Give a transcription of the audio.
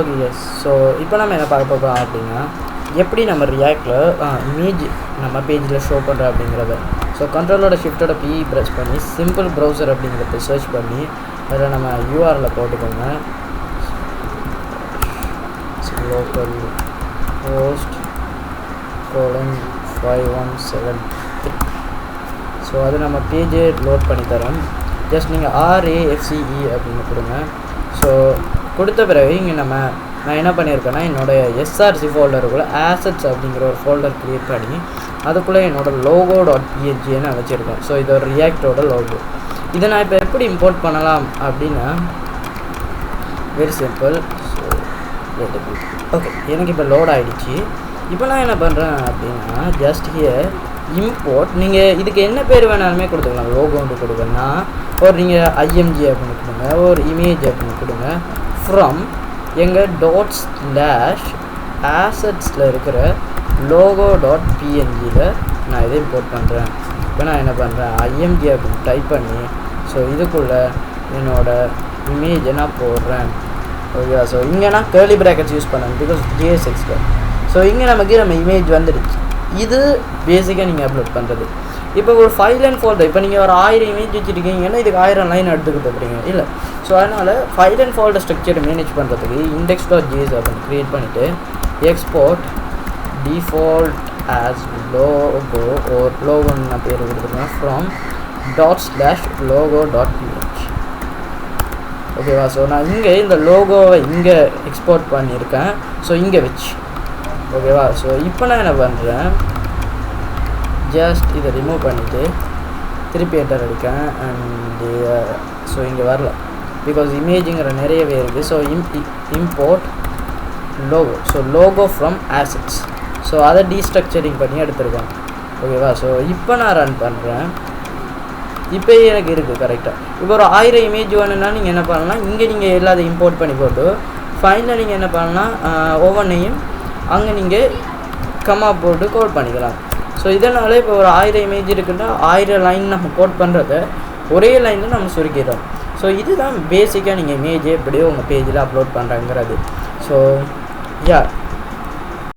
Okay yes. So இப்போ நம்ம என்ன பார்க்க போகிறோம் அப்படின்னா, எப்படி நம்ம ரியாக்டில் இமேஜ் நம்ம பேஜில் ஷோ பண்ணுறோம் அப்படிங்கிறத. ஸோ கண்ட்ரோலோட ஷிஃப்ட்டோட பி ப்ரெஸ் பண்ணி சிம்பிள் ப்ரௌசர் அப்படிங்கிறத சர்ச் பண்ணி அதில் நம்ம யூஆரில் போட்டுக்கோங்க. Local host :5173. ஸோ அது நம்ம பேஜே லோட் பண்ணி தரோம். ஜஸ்ட் நீங்கள் RAFCE அப்படின்னு கொடுங்க. ஸோ கொடுத்த பிறகு இங்கே நான் என்ன பண்ணியிருக்கேன்னா, என்னோடய SRC ஃபோல்டருக்குள்ளே ஆசட்ஸ் அப்படிங்கிற ஒரு ஃபோல்டர் க்ரியேட் பண்ணி அதுக்குள்ளே என்னோடய logo.png நான் வச்சுருக்கேன். ஸோ இது ஒரு ரியாக்டோட லோகோ. இதை நான் இப்போ எப்படி இம்போர்ட் பண்ணலாம் அப்படின்னா, வெரி சிம்பிள். ஸோ ஓகே, எனக்கு இப்போ லோட் ஆகிடுச்சு. இப்போ நான் என்ன பண்ணுறேன் அப்படின்னா, ஜஸ்ட் ஹியர் இம்போர்ட். நீங்கள் இதுக்கு என்ன பேர் வேணாலுமே கொடுத்துக்கலாம். லோகோன்னு கொடுங்கன்னா ஒரு நீங்கள் IMG அப்படின்னு கொடுங்க, ஒரு இமேஜ் அப்படின்னு கொடுங்க. ஃப்ரம் எங்கள் ./assets இருக்கிற logo.png நான் இதை இம்போர்ட் பண்ணுறேன். இப்போ நான் என்ன பண்ணுறேன், IMG அப்படின்னு டைப் பண்ணி ஸோ இதுக்குள்ளே என்னோடய இமேஜை நான் போடுறேன். ஓகேவா? ஸோ இங்கே நான் கேர்லி ப்ராக்கெட்ஸ் யூஸ் பண்ணேன் பிகாஸ் JSXல. ஸோ இங்கே நம்ம இமேஜ் வந்துடுச்சு. இது பேசிக்காக நீங்கள் அப்லோட் பண்ணுறது. இப்போ ஒரு 5 லைன் ஃபோல்டர், இப்போ நீங்கள் ஒரு 1000 இமேஜ் வச்சுருக்கீங்கன்னா இதுக்கு 1000 லைன் எடுத்துக்கிட்டு போகிறீங்க இல்லை. ஸோ அதனால் 5 லைன் ஃபோல்டர் ஸ்ட்ரக்சரை மேனேஜ் பண்ணுறதுக்கு index.js அப்படின்னு க்ரியேட் பண்ணிவிட்டு எக்ஸ்போர்ட் டிஃபால்ட் ஆஸ் லோகோ ஒரு லோகோன்னு நான் பேர் கொடுத்துருக்கேன் ஃப்ரம் ./logo.png. ஓகேவா? ஸோ நான் இங்கே இந்த லோகோவை இங்கே எக்ஸ்போர்ட் பண்ணியிருக்கேன். ஸோ இங்கே வச்சு ஓகேவா? ஸோ இப்போ நான் என்ன பண்ணுறேன், ஜஸ்ட் இதை ரிமூவ் பண்ணிவிட்டு திருப்பி என்டர் அடிக்கேன். அண்டு ஸோ இங்கே வரல பிகாஸ் இமேஜுங்கிற நிறையவே இருக்குது. So import logo. So logo from assets. So அதை டீஸ்ட்ரக்சரிங் பண்ணி எடுத்துருக்கோம். ஓகேவா? ஸோ இப்போ நான் ரன் பண்ணுறேன். இப்போ எனக்கு இருக்குது கரெக்டாக. இப்போ ஒரு 1000 இமேஜ் வேணுன்னா நீங்கள் என்ன பண்ணலாம், இங்கே நீங்கள் எல்லாத்தையும் இம்போர்ட் பண்ணி போட்டு ஃபைனலாக நீங்கள் என்ன பண்ணலாம், ஒவ்வொன்றையும் அங்கே நீங்கள் கம்மா போட்டு கோட் பண்ணிக்கலாம். ஸோ இதனால் இப்போ ஒரு 1000 இமேஜ் இருக்குன்னா 1000 லைன் நம்ம கோட் பண்ணுறத ஒரே லைனில் நம்ம சுருக்கிடுறோம். ஸோ இதுதான் பேசிக்காக நீங்கள் இமேஜ் எப்படியோ உங்கள் பேஜில் அப்லோட் பண்ணுறாங்கிறது. So yeah